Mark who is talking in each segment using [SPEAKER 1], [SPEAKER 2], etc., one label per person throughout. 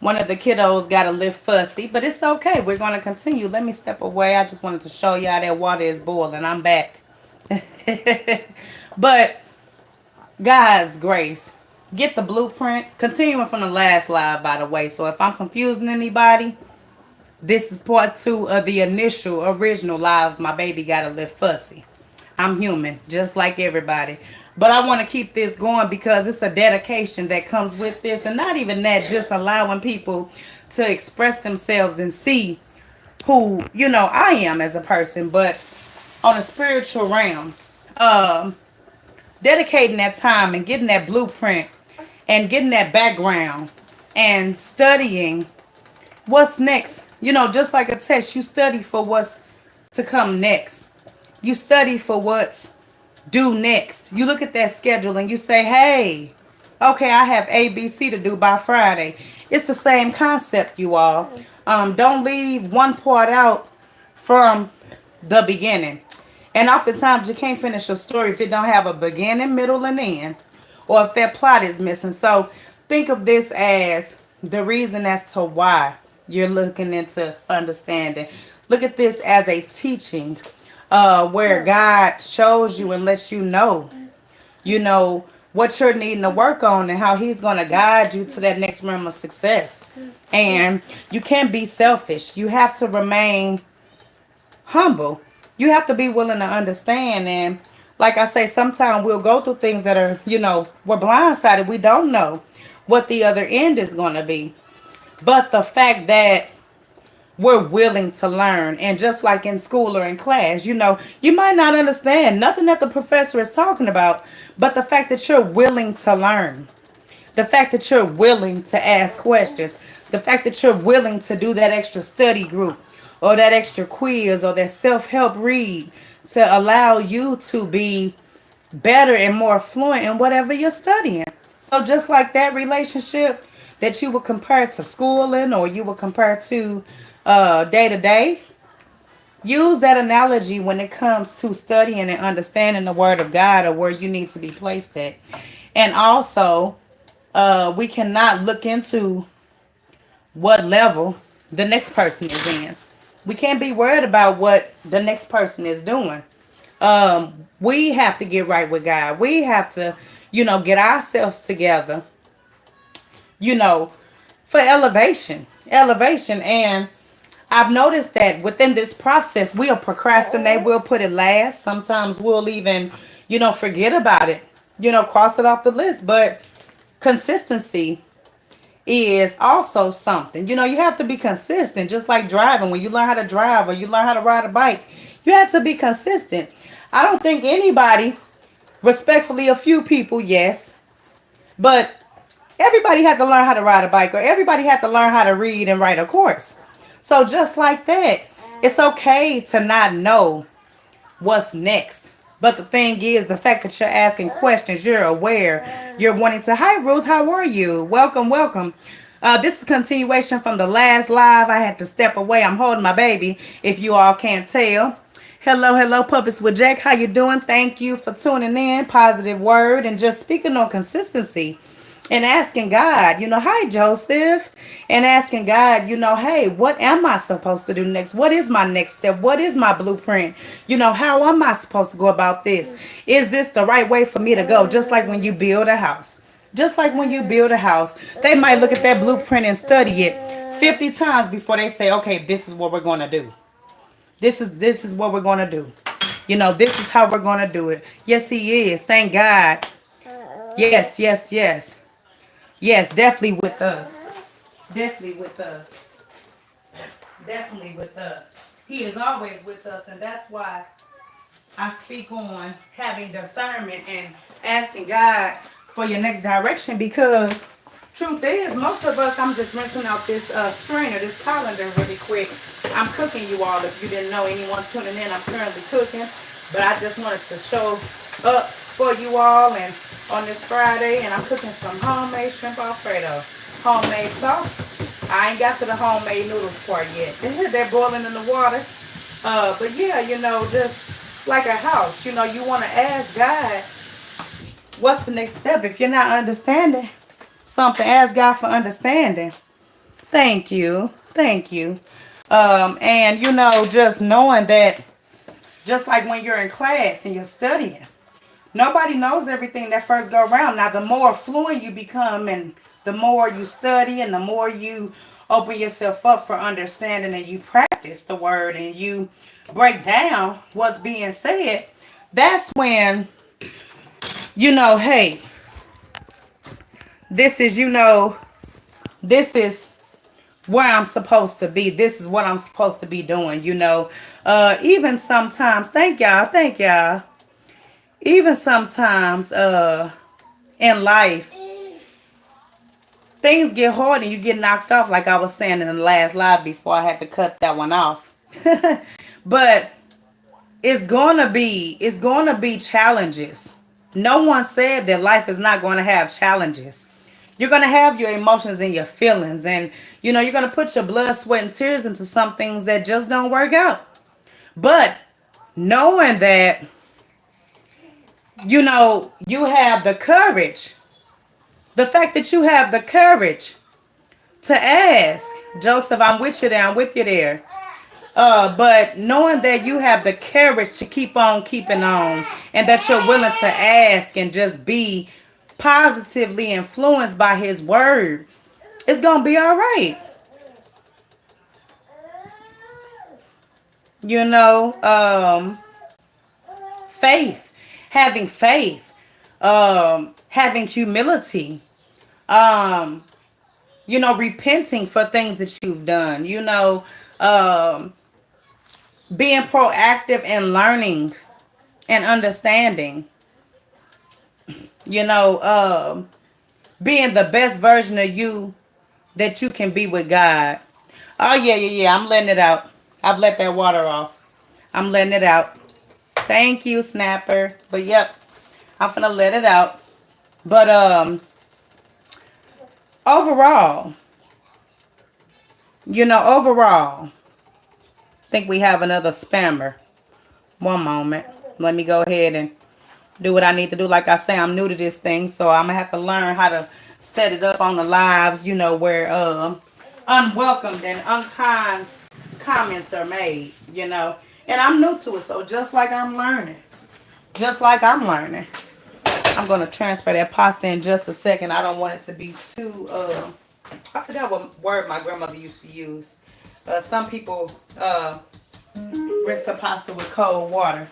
[SPEAKER 1] One of the kiddos got a little fussy, but it's okay. We're going to continue. Let me step away. I just wanted to show y'all that water is boiling. I'm back. But guys, Grace, get the blueprint. Continuing from the last live, by the way. So if I'm confusing anybody, this is part two of the initial original live. My baby got a little fussy. I'm human, just like everybody. But I want to keep this going because it's a dedication that comes with this. And not even that, just allowing people to express themselves and see who, I am as a person. But on a spiritual realm, um, dedicating that time and getting that blueprint and getting that background and studying what's next. Just like a test, you study for what's to come next. You study for what's due next. You look at that schedule and you say, hey, okay, I have A, B, C to do by Friday. It's the same concept, you all. Don't leave one part out from the beginning. And oftentimes you can't finish a story if it don't have a beginning, middle, and end, or if that plot is missing. So think of this as the reason as to why you're looking into understanding. Look at this as a teaching, where God shows you and lets you know what you're needing to work on and how He's going to guide you to that next realm of success. And you can't be selfish. You have to remain humble. You have to be willing to understand. And like I say, sometimes we'll go through things that are, we're blindsided. We don't know what the other end is going to be. But the fact that we're willing to learn, and just like in school or in class, you might not understand nothing that the professor is talking about, but the fact that you're willing to learn, the fact that you're willing to ask questions, the fact that you're willing to do that extra study group or that extra quiz or that self-help read to allow you to be better and more fluent in whatever you're studying. So just like that relationship that you would compare to schooling or you would compare to day to day, use that analogy when it comes to studying and understanding the word of God or where you need to be placed at. And also, we cannot look into what level the next person is in. We can't be worried about what the next person is doing. We have to get right with God. We have to, get ourselves together, you know, for elevation. Elevation. And I've noticed that within this process, we'll procrastinate, we'll put it last. Sometimes we'll even, forget about it, cross it off the list. But consistency is also something. You have to be consistent, just like driving. When you learn how to drive or you learn how to ride a bike, you have to be consistent. I don't think anybody, respectfully, a few people, yes, but everybody had to learn how to ride a bike or everybody had to learn how to read and write a course. So just like that, it's okay to not know what's next. But the thing is, the fact that you're asking questions, you're aware, you're wanting to. Hi, Ruth, how are you? Welcome, welcome. This is a continuation from the last live. I had to step away. I'm holding my baby, if you all can't tell. Hello, hello, Puppets with Jack. How you doing? Thank you for tuning in. Positive word and just speaking on consistency and asking God, hi, Joseph, and asking God, hey, what am I supposed to do next? What is my next step? What is my blueprint? How am I supposed to go about this? Is this the right way for me to go? Just like when you build a house. Just like when you build a house, they might look at that blueprint and study it 50 times before they say, okay, this is what we're going to do. This is what we're going to do. This is how we're going to do it. Yes, he is. Thank God. Yes, yes, yes. Yes, definitely with us. Definitely with us. Definitely with us. He is always with us, and that's why I speak on having discernment and asking God for your next direction, because truth is, most of us, I'm just rinsing out this strainer, this colander really quick. I'm cooking, you all, if you didn't know, anyone tuning in, I'm currently cooking, but I just wanted to show up for you all and on this Friday, and I'm cooking some homemade shrimp Alfredo, homemade sauce. I ain't got to the homemade noodles part yet. They're boiling in the water. But yeah, just like a house, you want to ask God, what's the next step? If you're not understanding something, ask God for understanding. Thank you. Thank you. And just knowing that, just like when you're in class and you're studying, nobody knows everything that first go around. Now, the more fluent you become and the more you study and the more you open yourself up for understanding and you practice the word and you break down what's being said, that's when, hey, this is, this is where I'm supposed to be. This is what I'm supposed to be doing. Even sometimes, thank y'all. Even sometimes, in life, things get hard and you get knocked off, like I was saying in the last live before I had to cut that one off. But it's gonna be challenges. No one said that life is not going to have challenges. You're going to have your emotions and your feelings, and you're going to put your blood, sweat, and tears into some things that just don't work out. But knowing that, you have the courage, the fact that you have the courage to ask, Joseph, I'm with you there, I'm with you there. But knowing that you have the courage to keep on keeping on and that you're willing to ask and just be positively influenced by his word, it's going to be all right. You know, faith, having faith, having humility, um, repenting for things that you've done, um, being proactive and learning and understanding, you know, um, being the best version of you that you can be with God. Oh, yeah, yeah, yeah. I'm letting it out. I've let that water off. I'm letting it out. Thank you, Snapper. But yep, I'm gonna let it out. But overall, overall, I think we have another spammer. One moment. Let me go ahead and do what I need to do. Like I say, I'm new to this thing, so I'm gonna have to learn how to set it up on the lives, where unwelcomed and unkind comments are made. And I'm new to it, so just like I'm learning. I'm gonna transfer that pasta in just a second. I don't want it to be too I forgot what word my grandmother used to use. Some people rinse the pasta with cold water,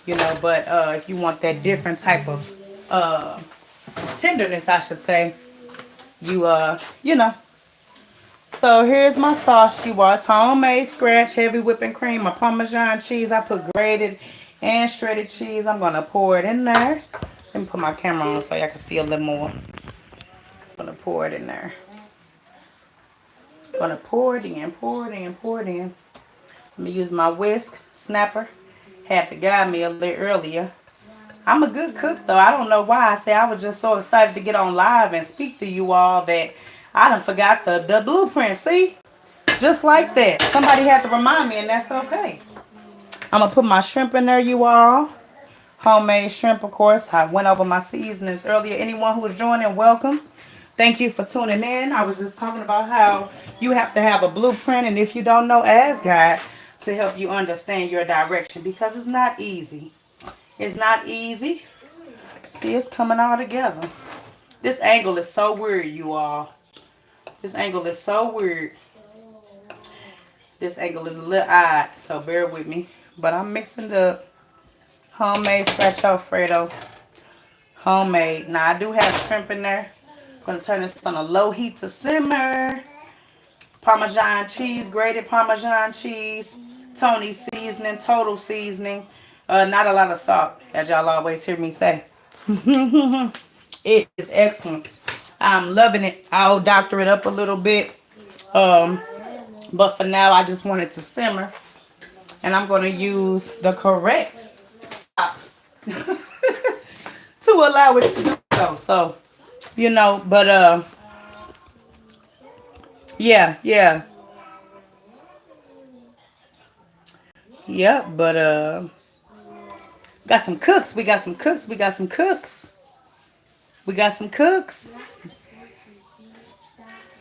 [SPEAKER 1] but if you want that different type of uh tenderness, I should say, you. So here's my sauce. She was homemade scratch heavy whipping cream, my Parmesan cheese. I put grated and shredded cheese. I'm gonna pour it in there. Let me put my camera on so y'all can see a little more. I'm gonna pour it in there. I'm gonna pour it in, pour it in, pour it in. Let me use my whisk snapper. Had to guide me a little earlier. I'm a good cook though. I don't know why. I say I was just so excited to get on live and speak to you all that I done forgot the blueprint. See? Just like that. Somebody had to remind me, and that's okay. I'm going to put my shrimp in there, you all. Homemade shrimp, of course. I went over my seasonings earlier. Anyone who is joining, welcome. Thank you for tuning in. I was just talking about how you have to have a blueprint, and if you don't know, ask God to help you understand your direction, because it's not easy. It's not easy. See, it's coming all together. This angle is so weird, you all. This angle is so weird. This angle is a little odd, so bear with me. But I'm mixing the homemade scratch Alfredo. Homemade. Now, I do have shrimp in there. I'm going to turn this on a low heat to simmer. Parmesan cheese, grated Parmesan cheese. Tony seasoning, total seasoning. Not a lot of salt, as y'all always hear me say. It is excellent. I'm loving it. I'll doctor it up a little bit. But for now, I just want it to simmer. And I'm going to use the correct top to allow it to do so. So, but yeah, yeah. Yep, but got some cooks. We got some cooks. We got some cooks. We got some cooks.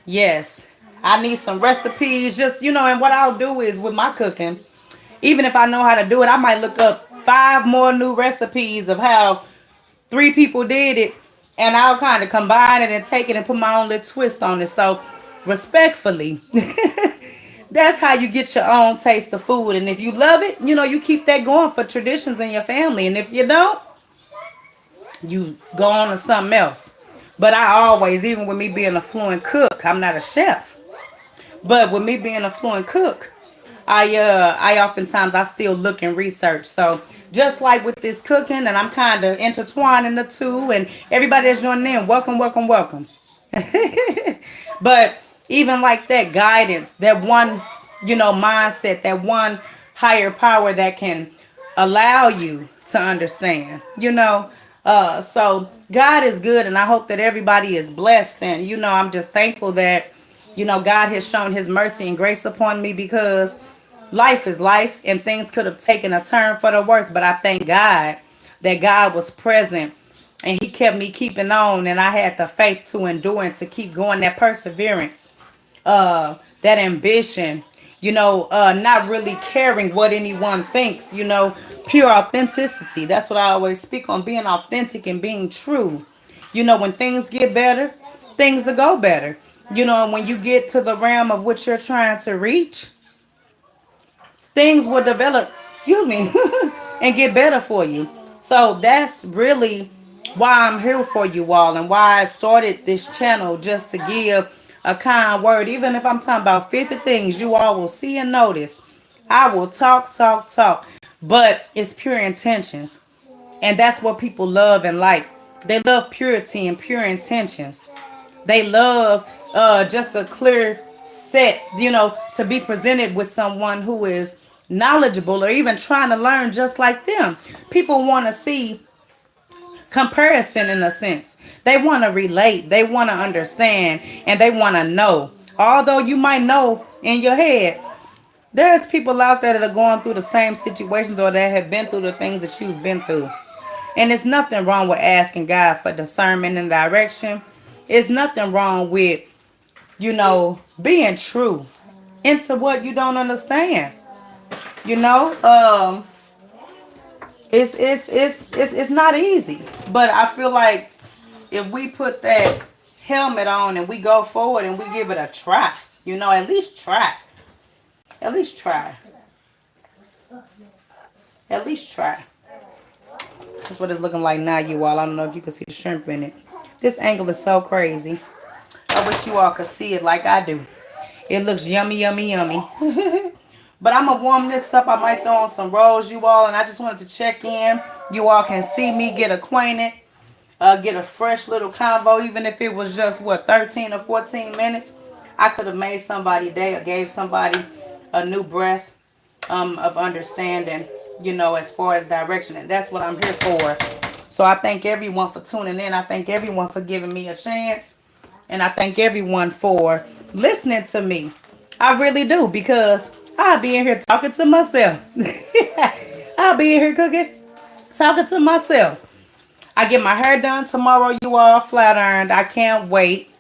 [SPEAKER 1] Yes. I need some recipes. Just, and what I'll do is with my cooking, even if I know how to do it, I might look up 5 more new recipes of how 3 people did it. And I'll kind of combine it and take it and put my own little twist on it. So, respectfully, that's how you get your own taste of food. And if you love it, you keep that going for traditions in your family. And if you don't, you go on to something else. But I always, even with me being a fluent cook, I'm not a chef. But with me being a fluent cook, I oftentimes I still look and research. So just like with this cooking, and I'm kind of intertwining the two, and everybody that's joining in, welcome, welcome, welcome. But even like that guidance, that one, mindset, that one higher power that can allow you to understand, so God is good, and I hope that everybody is blessed. And I'm just thankful that God has shown his mercy and grace upon me, because life is life and things could have taken a turn for the worse. But I thank God that God was present and he kept me keeping on, and I had the faith to endure and to keep going, that perseverance, that ambition, not really caring what anyone thinks, pure authenticity. That's what I always speak on, being authentic and being true. When things get better, things will go better. And when you get to the realm of what you're trying to reach, things will develop, excuse me, and get better for you. So that's really why I'm here for you all, and why I started this channel, just to give a kind word. Even if I'm talking about 50 things you all will see and notice, I will talk, talk, talk. But it's pure intentions. And that's what people love and like. They love purity and pure intentions. They love just a clear set, to be presented with someone who is knowledgeable or even trying to learn just like them. People want to see comparison in a sense. They want to relate, they want to understand, and they want to know. Although you might know in your head, there's people out there that are going through the same situations, or that have been through the things that you've been through. And it's nothing wrong with asking God for discernment and direction. It's nothing wrong with, being true into what you don't understand. You know, it's not easy, but I feel like if we put that helmet on and we go forward and we give it a try, at least try, at least try, at least try. That's what it's looking like now, you all. I don't know if you can see the shrimp in it. This angle is so crazy. I wish you all could see it like I do. It looks yummy, yummy, yummy. But I'm going to warm this up. I might throw on some rolls, you all. And I just wanted to check in. You all can see me, get acquainted. Get a fresh little convo. Even if it was just, 13 or 14 minutes. I could have made somebody day or gave somebody a new breath of understanding, as far as direction. And that's what I'm here for. So I thank everyone for tuning in. I thank everyone for giving me a chance. And I thank everyone for listening to me. I really do, because I'll be in here talking to myself. I'll be in here cooking, talking to myself. I get my hair done tomorrow, you all, flat ironed. I can't wait.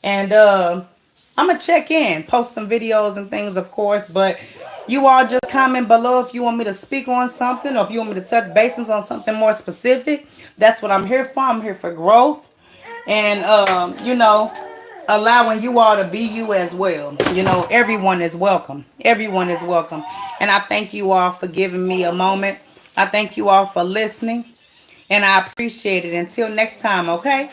[SPEAKER 1] And I'm going to check in, post some videos and things, of course. But you all just comment below if you want me to speak on something, or if you want me to touch bases on something more specific. That's what I'm here for. I'm here for growth. And, allowing you all to be you as well. Everyone is welcome. Everyone is welcome. And I thank you all for giving me a moment. I thank you all for listening. And I appreciate it. Until next time, okay?